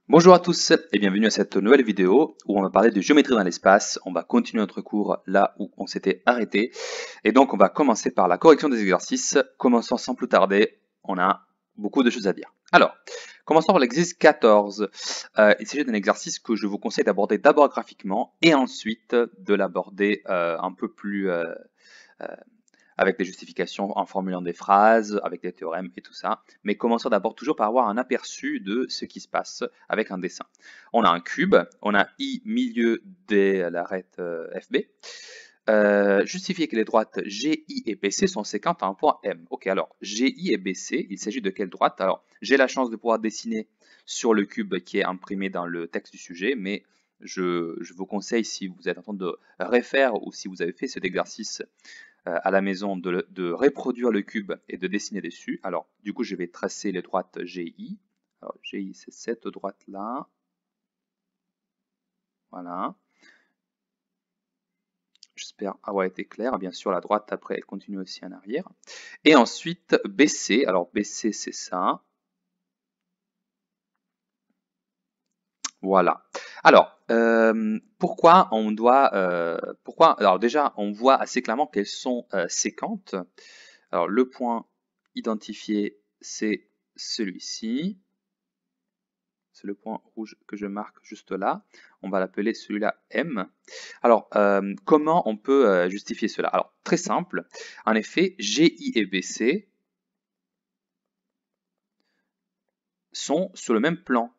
Bonjour à tous et bienvenue à cette nouvelle vidéo où on va parler de géométrie dans l'espace. On va continuer notre cours là où on s'était arrêté. Et donc on va commencer par la correction des exercices. Commençons sans plus tarder, on a beaucoup de choses à dire. Alors, commençons par l'exercice 14. Il s'agit d'un exercice que je vous conseille d'aborder d'abord graphiquement et ensuite de l'aborder un peu plus avec des justifications en formulant des phrases, avec des théorèmes et tout ça. Mais commençons d'abord toujours par avoir un aperçu de ce qui se passe avec un dessin. On a un cube, on a I milieu de l'arête FB. Justifier que les droites GI et BC sont séquentes à un point M. Ok, alors GI et BC, il s'agit de quelle droite? Alors, j'ai la chance de pouvoir dessiner sur le cube qui est imprimé dans le texte du sujet, mais je vous conseille, si vous êtes en train de refaire ou si vous avez fait cet exercice à la maison de reproduire le cube et de dessiner dessus. Alors, du coup, je vais tracer les droites GI. Alors, GI, c'est cette droite-là. Voilà. J'espère avoir été clair. Bien sûr, la droite, après, elle continue aussi en arrière. Et ensuite, BC. Alors, BC, c'est ça. Voilà. Alors, pourquoi on doit... alors déjà, on voit assez clairement qu'elles sont séquentes. Alors, le point identifié, c'est celui-ci. C'est le point rouge que je marque juste là. On va l'appeler celui-là M. Alors, comment on peut justifier cela? Alors, très simple. En effet, GI et BC sont sur le même plan.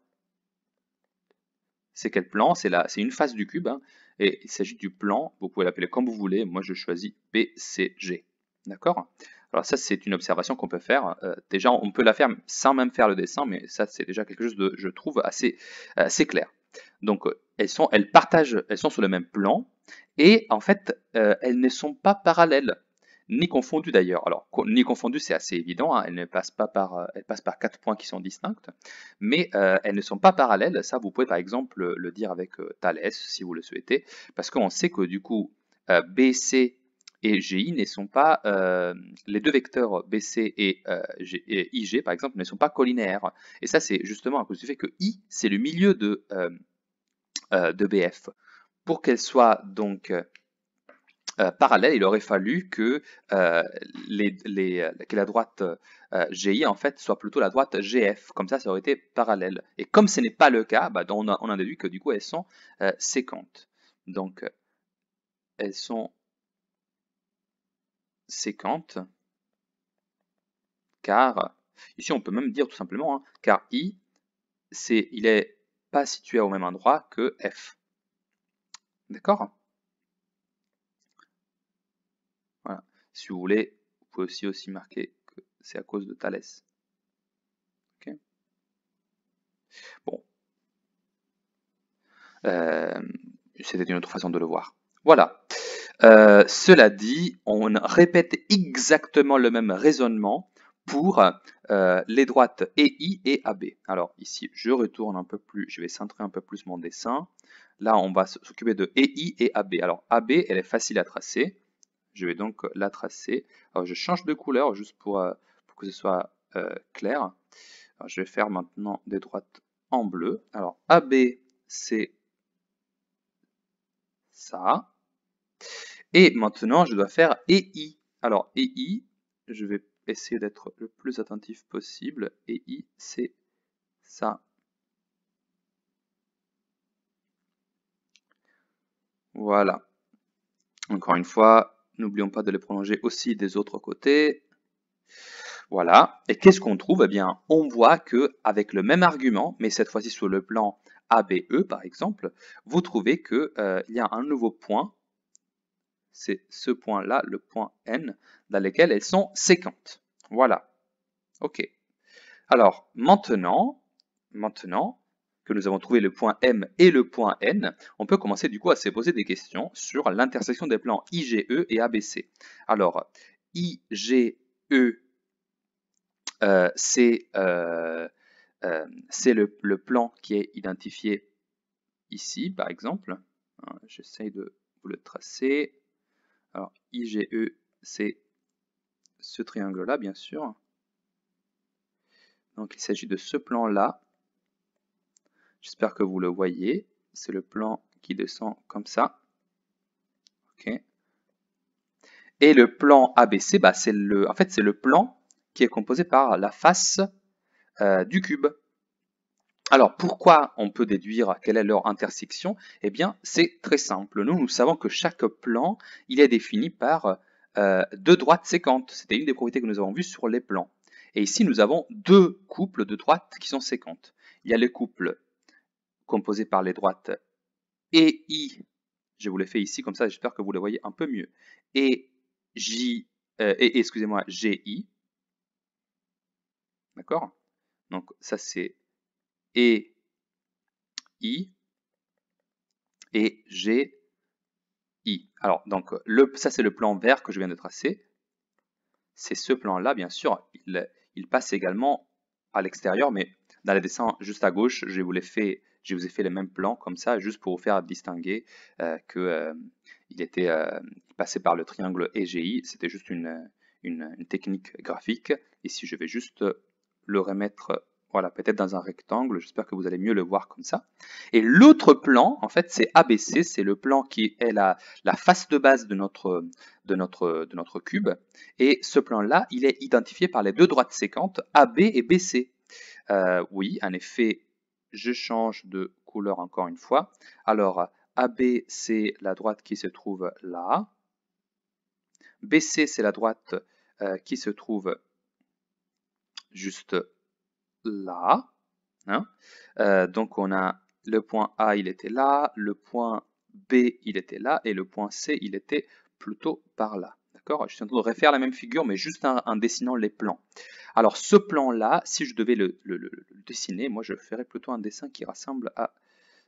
C'est quel plan? C'est une face du cube, hein, et il s'agit du plan. Vous pouvez l'appeler comme vous voulez. Moi, je choisis BCG. D'accord? Alors ça, c'est une observation qu'on peut faire. Déjà, on peut la faire sans même faire le dessin, mais ça, c'est déjà quelque chose de, je trouve, assez clair. Donc, elles sont sur le même plan, et en fait, elles ne sont pas parallèles, ni confondues d'ailleurs. Alors, ni confondues, c'est assez évident, hein, elles ne passent pas elles passent par 4 points qui sont distincts, mais elles ne sont pas parallèles. Ça, vous pouvez par exemple le dire avec Thalès, si vous le souhaitez, parce qu'on sait que du coup, BC et GI ne sont pas, les deux vecteurs BC et IG, par exemple, ne sont pas collinéaires. Et ça, c'est justement à cause du fait que I, c'est le milieu de BF. Pour qu'elle soit donc parallèle, il aurait fallu que, que la droite GI en fait soit plutôt la droite GF, comme ça aurait été parallèle. Et comme ce n'est pas le cas, bah, on a déduit que du coup elles sont séquentes. Donc elles sont séquentes car, ici on peut même dire tout simplement, hein, car I, il est pas situé au même endroit que F. D'accord? Voilà. Si vous voulez, vous pouvez aussi marquer que c'est à cause de Thalès. Okay. Bon, c'était une autre façon de le voir. Voilà. Cela dit, on répète exactement le même raisonnement pour les droites EI et AB. Alors ici, je retourne un peu plus, je vais centrer un peu plus mon dessin. Là, on va s'occuper de EI et AB. Alors AB, elle est facile à tracer. Je vais donc la tracer. Alors je change de couleur juste pour que ce soit clair. Alors, je vais faire maintenant des droites en bleu. Alors AB, c'est ça. Et maintenant, je dois faire EI. Alors, EI, je vais essayer d'être le plus attentif possible. EI, c'est ça. Voilà. Encore une fois, n'oublions pas de les prolonger aussi des autres côtés. Voilà. Et qu'est-ce qu'on trouve? Eh bien, on voit que avec le même argument, mais cette fois-ci sur le plan ABE, par exemple, vous trouvez qu'il y a un nouveau point. C'est ce point-là, le point N, dans lequel elles sont séquentes. Voilà. OK. Alors, maintenant que nous avons trouvé le point M et le point N, on peut commencer du coup à se poser des questions sur l'intersection des plans IGE et ABC. Alors, IGE, c'est le plan qui est identifié ici, par exemple. J'essaye de vous le tracer. Alors, IGE, c'est ce triangle-là, bien sûr. Donc, il s'agit de ce plan-là. J'espère que vous le voyez. C'est le plan qui descend comme ça. Ok. Et le plan ABC, bah, c'est en fait, c'est le plan qui est composé par la face du cube. Alors, pourquoi on peut déduire quelle est leur intersection? Eh bien, c'est très simple. Nous savons que chaque plan, il est défini par deux droites séquentes. C'était une des propriétés que nous avons vues sur les plans. Et ici, nous avons deux couples de droites qui sont séquentes. Il y a le couple composé par les droites EI, je vous l'ai fait ici, comme ça, j'espère que vous le voyez un peu mieux, et excusez-moi, GI, d'accord? Donc, ça, c'est EI et GI. Alors, donc, ça, c'est le plan vert que je viens de tracer. C'est ce plan-là, bien sûr, il passe également à l'extérieur, mais dans les dessins juste à gauche, je vous ai fait les mêmes plans comme ça, juste pour vous faire distinguer il passait par le triangle EGI. C'était juste une technique graphique. Ici, je vais juste le remettre, voilà, peut-être dans un rectangle. J'espère que vous allez mieux le voir comme ça. Et l'autre plan, en fait, c'est ABC. C'est le plan qui est la face de base de notre cube. Et ce plan-là, il est identifié par les deux droites séquentes AB et BC. Oui, en effet, je change de couleur encore une fois. Alors, AB, c'est la droite qui se trouve là. BC, c'est la droite qui se trouve juste là. Hein. Donc, on a le point A, il était là, le point B, il était là, et le point C, il était plutôt par là. D'accord? Je suis en train de refaire la même figure, mais juste en dessinant les plans. Alors, ce plan-là, si je devais le dessiner, moi, je ferais plutôt un dessin qui ressemble à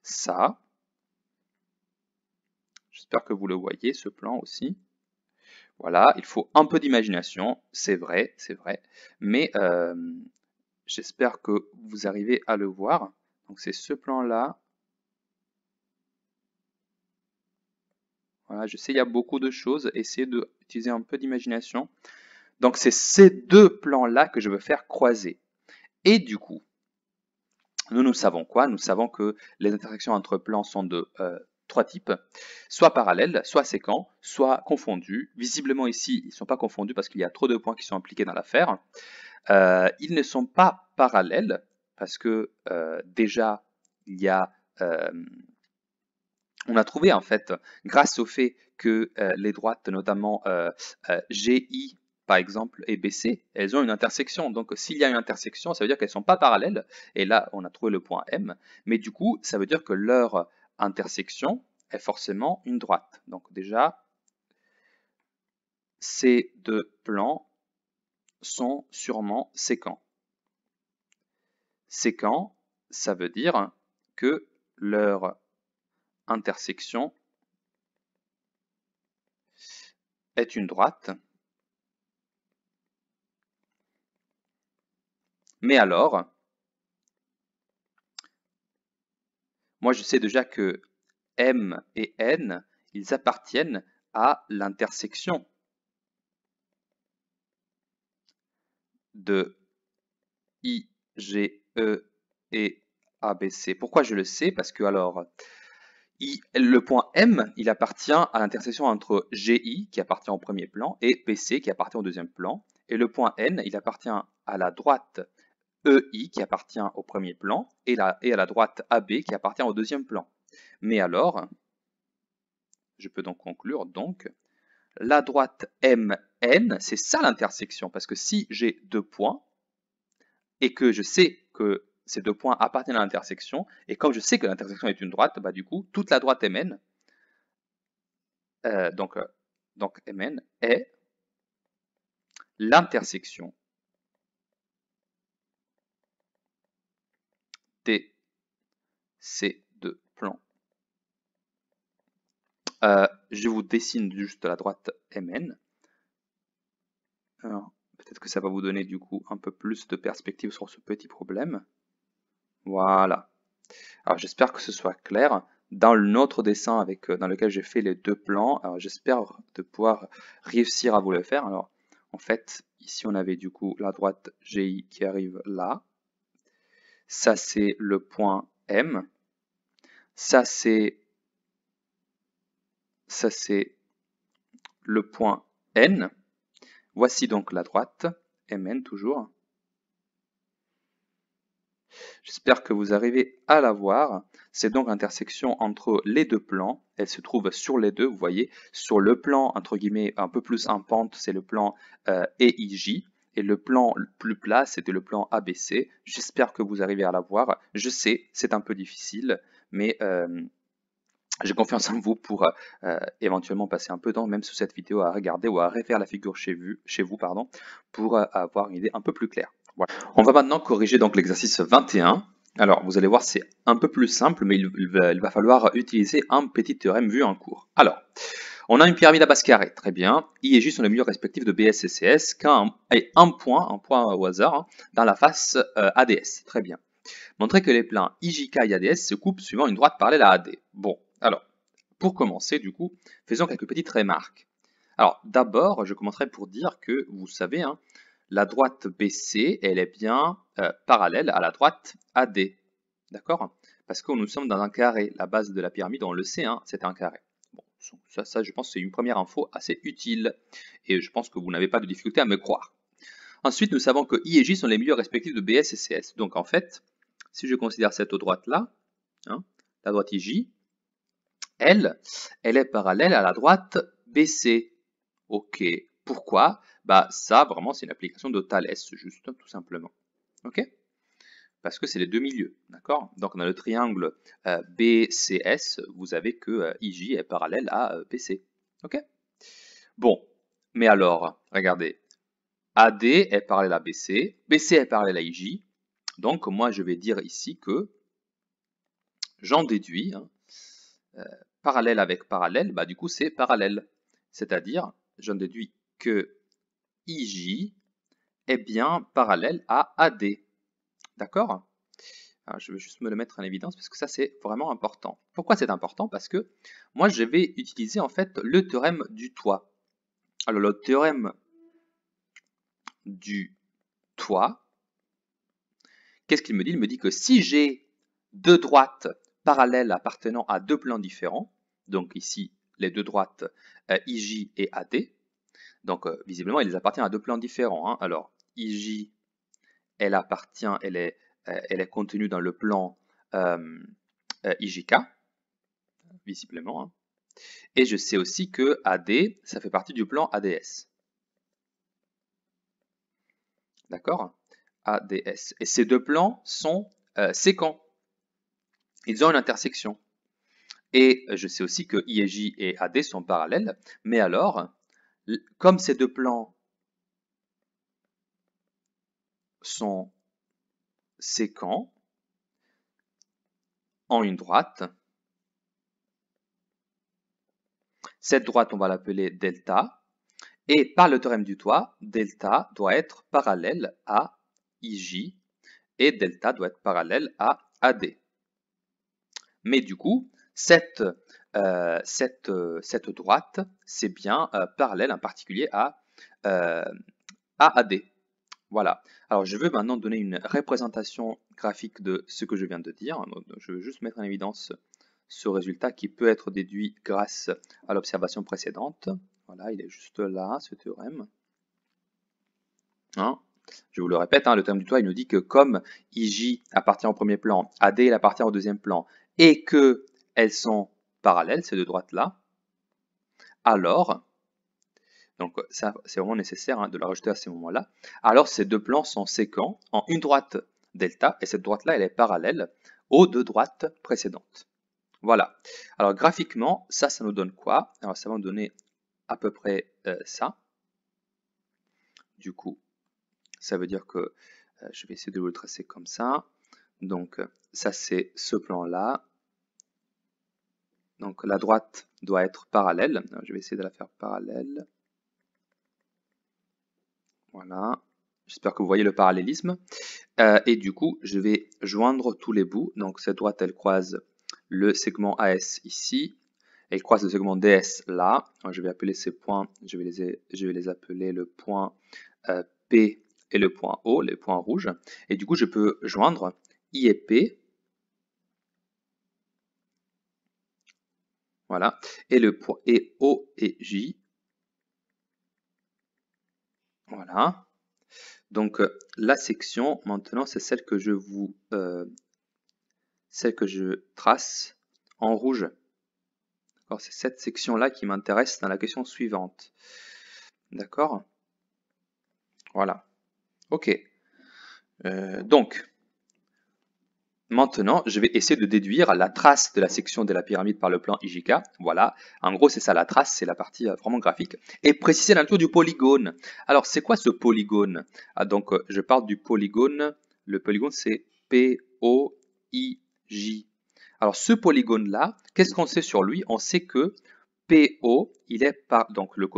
ça. J'espère que vous le voyez, ce plan aussi. Voilà, il faut un peu d'imagination, c'est vrai, mais j'espère que vous arrivez à le voir. Donc, c'est ce plan-là. Voilà, je sais, il y a beaucoup de choses. Essayez d'utiliser un peu d'imagination. Donc, c'est ces deux plans-là que je veux faire croiser. Et du coup, nous savons quoi? Nous savons que les intersections entre plans sont de trois types, soit parallèles, soit séquents, soit confondus. Visiblement ici, ils ne sont pas confondus parce qu'il y a trop de points qui sont impliqués dans l'affaire. Ils ne sont pas parallèles parce que déjà, il y a... on a trouvé en fait, grâce au fait que les droites, notamment GI par exemple et BC, elles ont une intersection. Donc s'il y a une intersection, ça veut dire qu'elles ne sont pas parallèles. Et là, on a trouvé le point M. Mais du coup, ça veut dire que leur intersection est forcément une droite. Donc déjà, ces deux plans sont sûrement séquents. Séquents, ça veut dire que leur intersection est une droite. Mais alors, moi je sais déjà que M et N, ils appartiennent à l'intersection de I, G, E et ABC. Pourquoi je le sais? Parce que alors, le point M, il appartient à l'intersection entre GI, qui appartient au premier plan, et BC, qui appartient au deuxième plan. Et le point N, il appartient à la droite EI, qui appartient au premier plan, et à la droite AB, qui appartient au deuxième plan. Mais alors, je peux donc conclure, la droite MN, c'est ça l'intersection, parce que si j'ai deux points, et que je sais que ces deux points appartiennent à l'intersection, et comme je sais que l'intersection est une droite, bah du coup, toute la droite MN, donc MN est l'intersection de ces deux plans. Je vous dessine juste la droite MN. Alors, peut-être que ça va vous donner du coup un peu plus de perspective sur ce petit problème. Voilà. Alors j'espère que ce soit clair. Dans notre dessin dans lequel j'ai fait les deux plans, j'espère de pouvoir réussir à vous le faire. Alors en fait, ici on avait du coup la droite GI qui arrive là. Ça c'est le point M. Ça, c'est le point N. Voici donc la droite, MN toujours. J'espère que vous arrivez à la voir. C'est donc l'intersection entre les deux plans. Elle se trouve sur les deux, vous voyez. Sur le plan, entre guillemets, un peu plus en pente, c'est le plan EIJ. Et le plan plus plat, c'était le plan ABC. J'espère que vous arrivez à la voir. Je sais, c'est un peu difficile, mais j'ai confiance en vous pour éventuellement passer un peu de temps, même sous cette vidéo, à regarder ou à refaire la figure chez vous pour avoir une idée un peu plus claire. Voilà. On va maintenant corriger donc l'exercice 21. Alors, vous allez voir, c'est un peu plus simple, mais il va falloir utiliser un petit théorème vu en cours. Alors, on a une pyramide à base carrée, très bien. I et J sont les mesures respectives de BS et CS, et un point au hasard, hein, dans la face ADS, très bien. Montrer que les plans IJK et ADS se coupent suivant une droite parallèle à AD. Bon, alors, pour commencer, du coup, faisons quelques petites remarques. Alors, d'abord, je commencerai pour dire que, vous savez, hein, la droite BC, elle est bien parallèle à la droite AD. D'accord? Parce que nous sommes dans un carré. La base de la pyramide, on le sait, hein, c'est un carré. Bon, ça, je pense, c'est une première info assez utile. Et je pense que vous n'avez pas de difficulté à me croire. Ensuite, nous savons que I et J sont les milieux respectifs de BS et CS. Donc, en fait, si je considère cette droite-là, hein, la droite IJ, elle est parallèle à la droite BC. Ok. Pourquoi? Bah, ça, vraiment, c'est une application de Thalès, juste, tout simplement. Ok? Parce que c'est les deux milieux, d'accord? Donc, on a le triangle BCS, vous avez que IJ est parallèle à BC. Ok? Bon, mais alors, regardez, AD est parallèle à BC, BC est parallèle à IJ, donc moi je vais dire ici que j'en déduis, hein, parallèle avec parallèle, bah du coup c'est parallèle. C'est-à-dire, j'en déduis que IJ est bien parallèle à AD. D'accord? Je vais juste me le mettre en évidence parce que ça c'est vraiment important. Pourquoi c'est important? Parce que moi je vais utiliser en fait le théorème du toit. Alors le théorème du toit, qu'est-ce qu'il me dit? Il me dit que si j'ai deux droites parallèles appartenant à deux plans différents, donc ici les deux droites IJ et AD, donc visiblement il appartient à deux plans différents, hein. Alors IJ, elle est contenue dans le plan IJK, visiblement, hein. Et je sais aussi que AD, ça fait partie du plan ADS. D'accord? ADS. Et ces deux plans sont sécants. Ils ont une intersection. Et je sais aussi que IJ et AD sont parallèles. Mais alors, comme ces deux plans sont sécants en une droite, cette droite, on va l'appeler delta. Et par le théorème du toit, delta doit être parallèle à IJ et delta doit être parallèle à AD. Mais du coup, cette droite, c'est bien parallèle en particulier à AD. Voilà. Alors, je veux maintenant donner une représentation graphique de ce que je viens de dire. Je veux juste mettre en évidence ce résultat qui peut être déduit grâce à l'observation précédente. Voilà, il est juste là, ce théorème. Hein? Je vous le répète, hein, le théorème du toit, il nous dit que comme IJ appartient au premier plan, AD il appartient au deuxième plan, et que elles sont parallèles, ces deux droites-là, alors, donc ça c'est vraiment nécessaire hein, de la rajouter à ces moments-là, alors ces deux plans sont séquents en une droite delta, et cette droite-là, elle est parallèle aux deux droites précédentes. Voilà. Alors graphiquement, ça nous donne quoi? Alors ça va nous donner à peu près ça. Du coup, ça veut dire que je vais essayer de vous le tracer comme ça. Donc ça c'est ce plan-là. Donc la droite doit être parallèle. Alors, je vais essayer de la faire parallèle. Voilà. J'espère que vous voyez le parallélisme. Et du coup, je vais joindre tous les bouts. Donc cette droite, elle croise le segment AS ici. Elle croise le segment DS là. Alors, je vais appeler ces points, je vais les appeler le point P et le point O, les points rouges. Et du coup, je peux joindre I et P Voilà. Et le point et O et J. Voilà. Donc la section, maintenant, c'est celle que je trace en rouge. C'est cette section-là qui m'intéresse dans la question suivante. D'accord? Voilà. Ok. Donc, maintenant, je vais essayer de déduire la trace de la section de la pyramide par le plan IJK. Voilà. En gros, c'est ça la trace, c'est la partie vraiment graphique. Et préciser la nature du polygone. Alors, c'est quoi ce polygone? Donc, je parle du polygone. Le polygone, c'est P-O-I-J. Alors, ce polygone-là, qu'est-ce qu'on sait sur lui? On sait que PO, il est donc le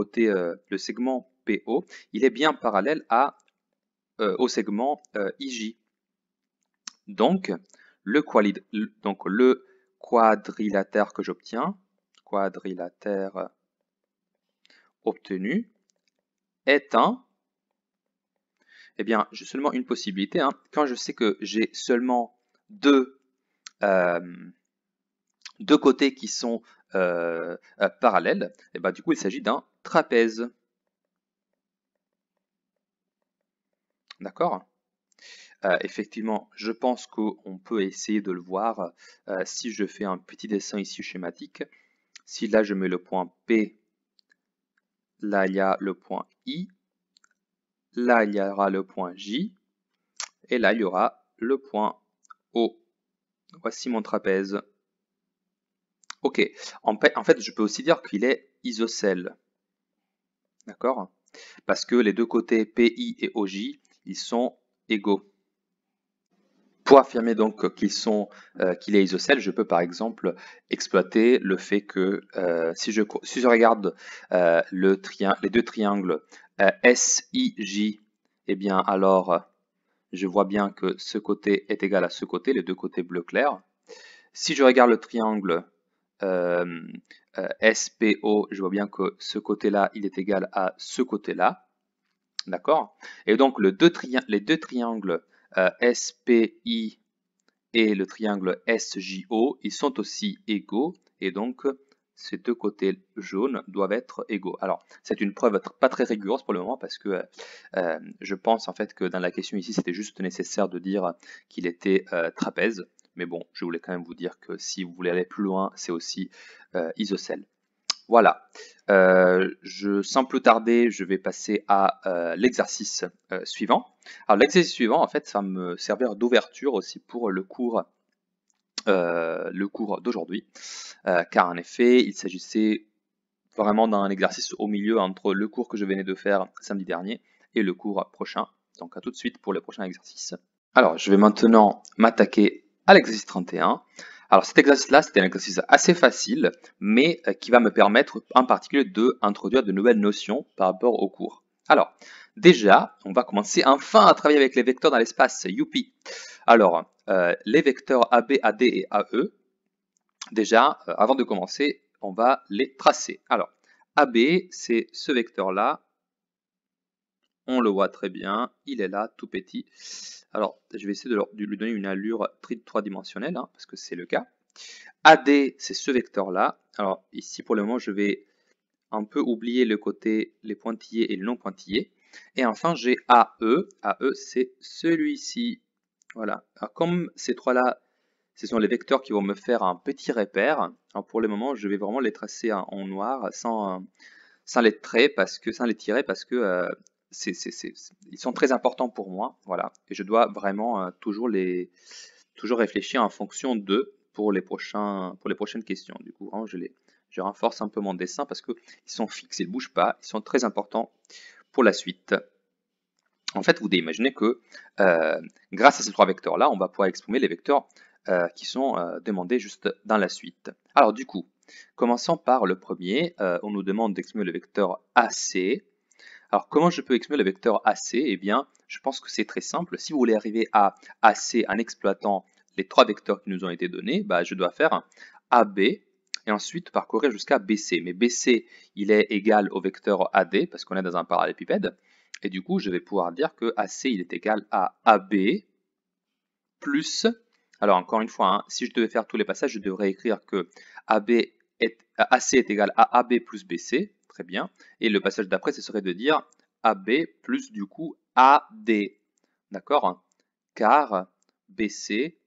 segment PO, il est bien parallèle au segment IJ. Donc, le quadrilatère que j'obtiens, quadrilatère obtenu, est eh bien, j'ai seulement une possibilité. Quand je sais que j'ai seulement deux côtés qui sont parallèles, et ben, du coup, il s'agit d'un trapèze. D'accord? Effectivement, je pense qu'on peut essayer de le voir si je fais un petit dessin ici schématique. Si là je mets le point P, là il y a le point I, là il y aura le point J, et là il y aura le point O. Voici mon trapèze. Ok, en fait je peux aussi dire qu'il est isocèle. D'accord? Parce que les deux côtés PI et OJ, ils sont égaux. Pour affirmer donc qu'il est isocèle, je peux par exemple exploiter le fait que si je regarde les deux triangles SIJ, eh bien alors je vois bien que ce côté est égal à ce côté, les deux côtés bleu clair. Si je regarde le triangle SPO, je vois bien que ce côté-là, il est égal à ce côté-là. D'accord? Et donc les deux triangles SPI et le triangle SJO, ils sont aussi égaux, et donc ces deux côtés jaunes doivent être égaux. Alors, c'est une preuve pas très rigoureuse pour le moment, parce que je pense en fait que dans la question ici, c'était juste nécessaire de dire qu'il était trapèze, mais bon, je voulais quand même vous dire que si vous voulez aller plus loin, c'est aussi isocèle. Voilà. Sans plus tarder, je vais passer à l'exercice suivant. Alors l'exercice suivant, en fait, ça va me servir d'ouverture aussi pour le cours d'aujourd'hui, car en effet, il s'agissait vraiment d'un exercice au milieu entre le cours que je venais de faire samedi dernier et le cours prochain. Donc à tout de suite pour le prochain exercice. Alors, je vais maintenant m'attaquer à l'exercice 31. Alors cet exercice-là, c'était un exercice assez facile, mais qui va me permettre en particulier d'introduire de nouvelles notions par rapport au cours. Alors, déjà, on va commencer enfin à travailler avec les vecteurs dans l'espace, youpi. Alors, les vecteurs AB, AD et AE, déjà, avant de commencer, on va les tracer. Alors, AB, c'est ce vecteur-là. On le voit très bien, il est là, tout petit. Alors, je vais essayer de lui donner une allure tridimensionnelle, parce que c'est le cas. AD, c'est ce vecteur-là. Alors, ici, pour le moment, je vais un peu oublier le côté, les pointillés et le non pointillés. Et enfin, j'ai AE. AE, c'est celui-ci. Voilà. Alors, comme ces trois-là, ce sont les vecteurs qui vont me faire un petit repère. Alors, pour le moment, je vais vraiment les tracer en noir, sans les traits, sans les tirer, parce que ils sont très importants pour moi, voilà, et je dois vraiment toujours réfléchir en fonction d'eux pour les prochaines questions. Du coup, vraiment, je renforce un peu mon dessin parce que ils sont fixes, ils ne bougent pas, ils sont très importants pour la suite. En fait, vous devez imaginer que grâce à ces trois vecteurs-là, on va pouvoir exprimer les vecteurs qui sont demandés juste dans la suite. Alors du coup, commençons par le premier. On nous demande d'exprimer le vecteur AC. Alors, comment je peux exprimer le vecteur AC? Eh bien, je pense que c'est très simple. Si vous voulez arriver à AC en exploitant les trois vecteurs qui nous ont été donnés, bah, je dois faire AB et ensuite parcourir jusqu'à BC. Mais BC, il est égal au vecteur AD parce qu'on est dans un parallélépipède. Et du coup, je vais pouvoir dire que AC, il est égal à AB plus... Alors, encore une fois, si je devais faire tous les passages, je devrais écrire que AB AC est égal à AB plus BC, très bien. Et le passage d'après, ce serait de dire AB plus du coup AD, d'accord? Car BC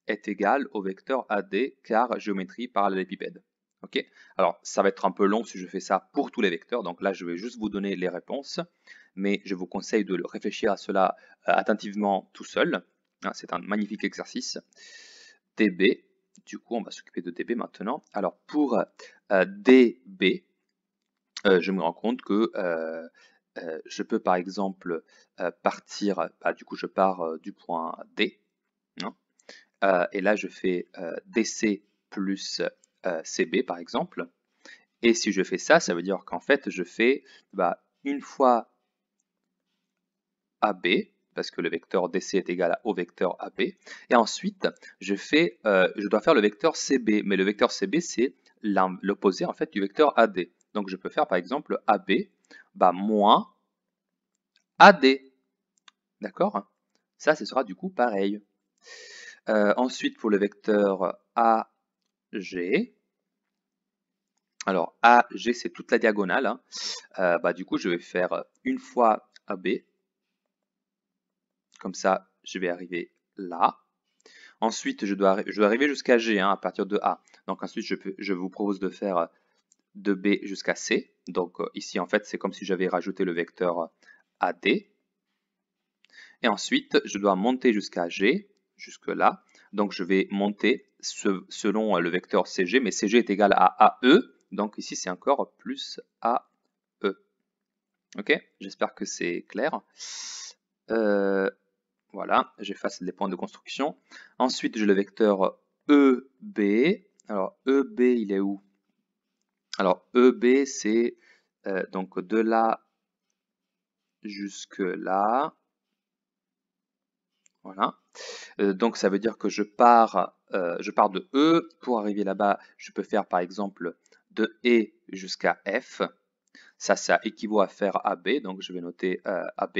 est égal au vecteur AD, car géométrie parallélépipède. Ok? Alors, ça va être un peu long si je fais ça pour tous les vecteurs, donc là, je vais juste vous donner les réponses, mais je vous conseille de réfléchir à cela attentivement tout seul. C'est un magnifique exercice. DB, du coup, on va s'occuper de DB maintenant. Alors, pour DB, je me rends compte que je peux par exemple partir, du coup, je pars du point D, hein, et là, je fais DC plus CB, par exemple. Et si je fais ça, ça veut dire qu'en fait, je fais une fois AB, parce que le vecteur DC est égal au vecteur AB. Et ensuite, je dois faire le vecteur CB. Mais le vecteur CB, c'est l'opposé en fait du vecteur AD. Donc, je peux faire par exemple AB moins AD. D'accord? Ça, ce sera du coup pareil. Ensuite, pour le vecteur AG, alors AG, c'est toute la diagonale, hein. Du coup, je vais faire une fois AB. Comme ça, je vais arriver là. Ensuite, je dois arriver jusqu'à G, hein, à partir de A. Donc ensuite, je vous propose de faire de B jusqu'à C. Donc ici, en fait, c'est comme si j'avais rajouté le vecteur AD. Et ensuite, je dois monter jusqu'à G, jusque là. Donc je vais monter selon le vecteur CG, mais CG est égal à AE. Donc ici, c'est encore plus AE. Ok? J'espère que c'est clair. Voilà, j'efface les points de construction. Ensuite, j'ai le vecteur EB. Alors, EB, il est où? Alors, EB, c'est donc de là jusque là. Voilà. Donc, ça veut dire que je pars de E. Pour arriver là-bas, je peux faire par exemple de E jusqu'à F. Ça équivaut à faire AB. Donc, je vais noter AB.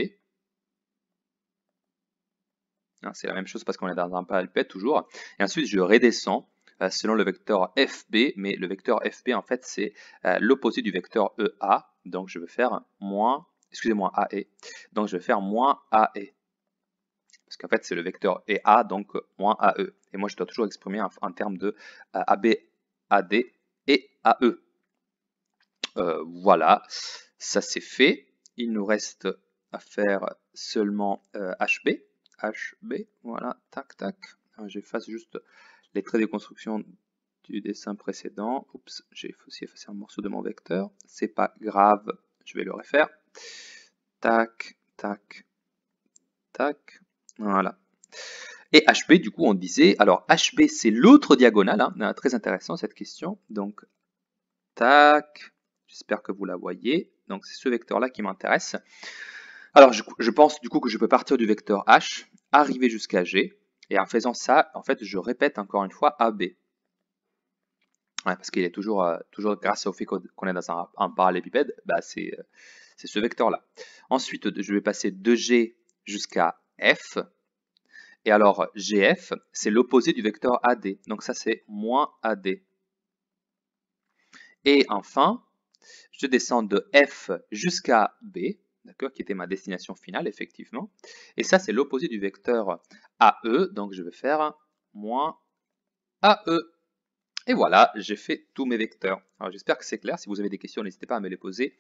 C'est la même chose parce qu'on est dans un parallélépipède toujours. Et ensuite, je redescends selon le vecteur FB, mais le vecteur FB, en fait, c'est l'opposé du vecteur EA. Donc, je vais faire moins, excusez-moi, AE. Donc, je vais faire moins AE. Parce qu'en fait, c'est le vecteur EA, donc moins AE. Et moi, je dois toujours exprimer en termes de AB, AD et AE. Voilà, ça c'est fait. Il nous reste à faire seulement HB. HB, voilà, tac, tac. J'efface juste les traits de construction du dessin précédent. Oups, j'ai aussi effacé un morceau de mon vecteur. C'est pas grave, je vais le refaire. Tac, tac, tac. Voilà. Et HB, du coup, on disait, alors HB, c'est l'autre diagonale, hein, très intéressant cette question. Donc, tac, j'espère que vous la voyez. Donc, c'est ce vecteur-là qui m'intéresse. Alors, je pense du coup que je peux partir du vecteur H, arriver jusqu'à G, et en faisant ça, en fait, je répète encore une fois AB. Ouais, parce qu'il est toujours grâce au fait qu'on est dans un parallélépipède, c'est ce vecteur-là. Ensuite, je vais passer de G jusqu'à F. Et alors, GF, c'est l'opposé du vecteur AD. Donc ça, c'est moins AD. Et enfin, je descends de F jusqu'à B, d'accord, qui était ma destination finale, effectivement. Et ça, c'est l'opposé du vecteur AE, donc je vais faire moins AE. Et voilà, j'ai fait tous mes vecteurs. Alors j'espère que c'est clair. Si vous avez des questions, n'hésitez pas à me les poser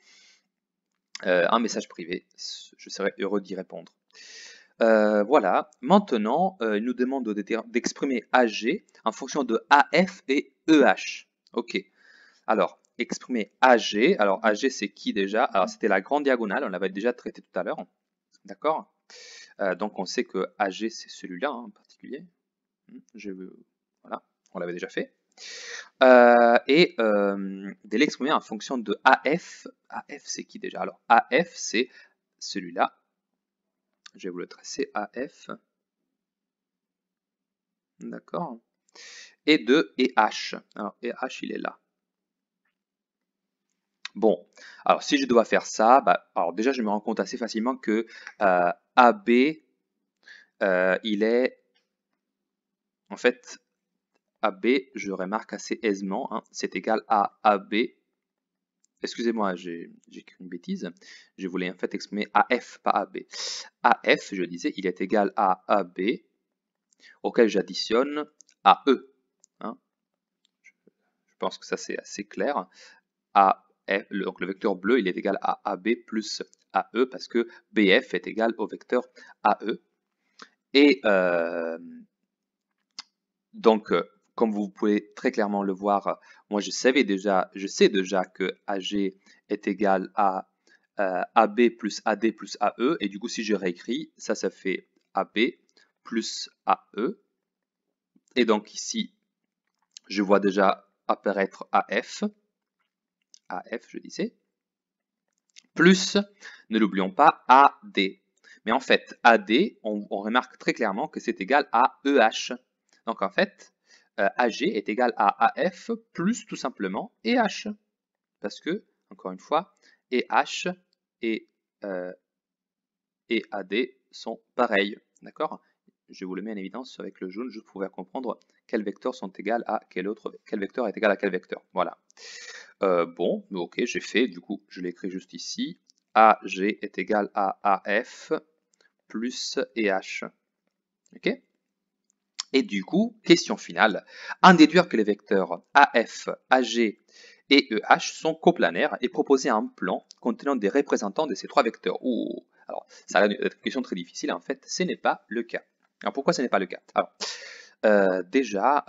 en message privé. Je serai heureux d'y répondre. Voilà, maintenant, il nous demande d'exprimer AG en fonction de AF et EH. Ok, alors, exprimer AG. Alors, AG, c'est qui déjà? Alors, c'était la grande diagonale, on l'avait déjà traité tout à l'heure. D'accord? Donc, on sait que AG, c'est celui-là en particulier. Voilà, on l'avait déjà fait. De l'exprimer en fonction de AF. AF, c'est qui déjà? Alors, AF, c'est celui-là. Je vais vous le tracer, AF. D'accord? Et de EH. Alors, EH, il est là. Bon, alors si je dois faire ça, alors déjà je me rends compte assez facilement que AB, il est, en fait, AB, je remarque assez aisément, hein, c'est égal à AB. Excusez-moi, j'ai écrit une bêtise. Je voulais en fait exprimer AF, pas AB. AF, je disais, il est égal à AB, auquel j'additionne AE. Hein. Je pense que ça c'est assez clair. Donc le vecteur bleu, il est égal à AB plus AE, parce que BF est égal au vecteur AE. Et donc, comme vous pouvez très clairement le voir, moi je sais déjà que AG est égal à AB plus AD plus AE, et du coup si je réécris, ça fait AB plus AE, et donc ici je vois déjà apparaître AF je disais, plus, ne l'oublions pas, AD. Mais en fait, AD, on remarque très clairement que c'est égal à EH. Donc en fait, AG est égal à AF plus tout simplement EH. Parce que, encore une fois, EH et AD sont pareils. D'accord? Je vous le mets en évidence avec le jaune, juste pour pouvoir comprendre quels vecteurs sont égaux à quel vecteur est égal à quel vecteur. Voilà. Bon, ok, j'ai fait, du coup, je l'écris juste ici. AG est égal à AF plus EH. Ok? Et du coup, question finale, en déduire que les vecteurs AF, AG et EH sont coplanaires et proposer un plan contenant des représentants de ces trois vecteurs. Ouh, alors, ça a l'air d'être une question très difficile, en fait, ce n'est pas le cas. Alors, pourquoi ce n'est pas le cas? Alors, déjà,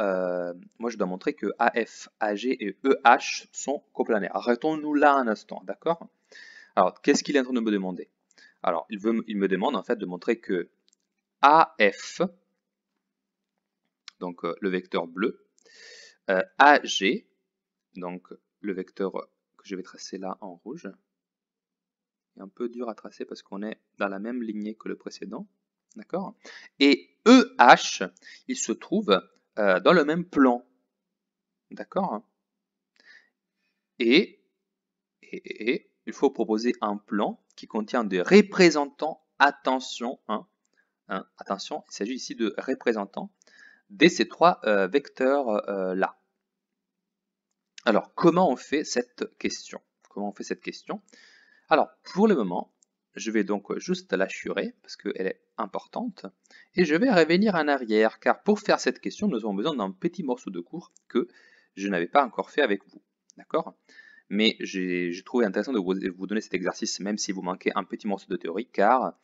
moi je dois montrer que AF, AG et EH sont coplanaires. Arrêtons-nous là un instant, d'accord? Alors, qu'est-ce qu'il est en train de me demander? Alors, il me demande en fait de montrer que AF, donc le vecteur bleu, AG, donc le vecteur que je vais tracer là en rouge, est un peu dur à tracer parce qu'on est dans la même lignée que le précédent, d'accord? Et EH, il se trouve dans le même plan, d'accord? Et il faut proposer un plan qui contient des représentants, attention, attention, il s'agit ici de représentants de ces trois vecteurs-là. Alors, comment on fait cette question? Comment on fait cette question? Alors, pour le moment, je vais donc juste l'assurer parce qu'elle est importante et je vais revenir en arrière car pour faire cette question, nous avons besoin d'un petit morceau de cours que je n'avais pas encore fait avec vous. D'accord? Mais j'ai trouvé intéressant de vous donner cet exercice, même si vous manquez un petit morceau de théorie, car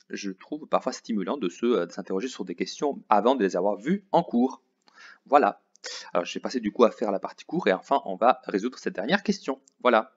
je trouve parfois stimulant de s'interroger sur des questions avant de les avoir vues en cours. Voilà. Alors, j'ai passé du coup à faire la partie cours et enfin, on va résoudre cette dernière question. Voilà.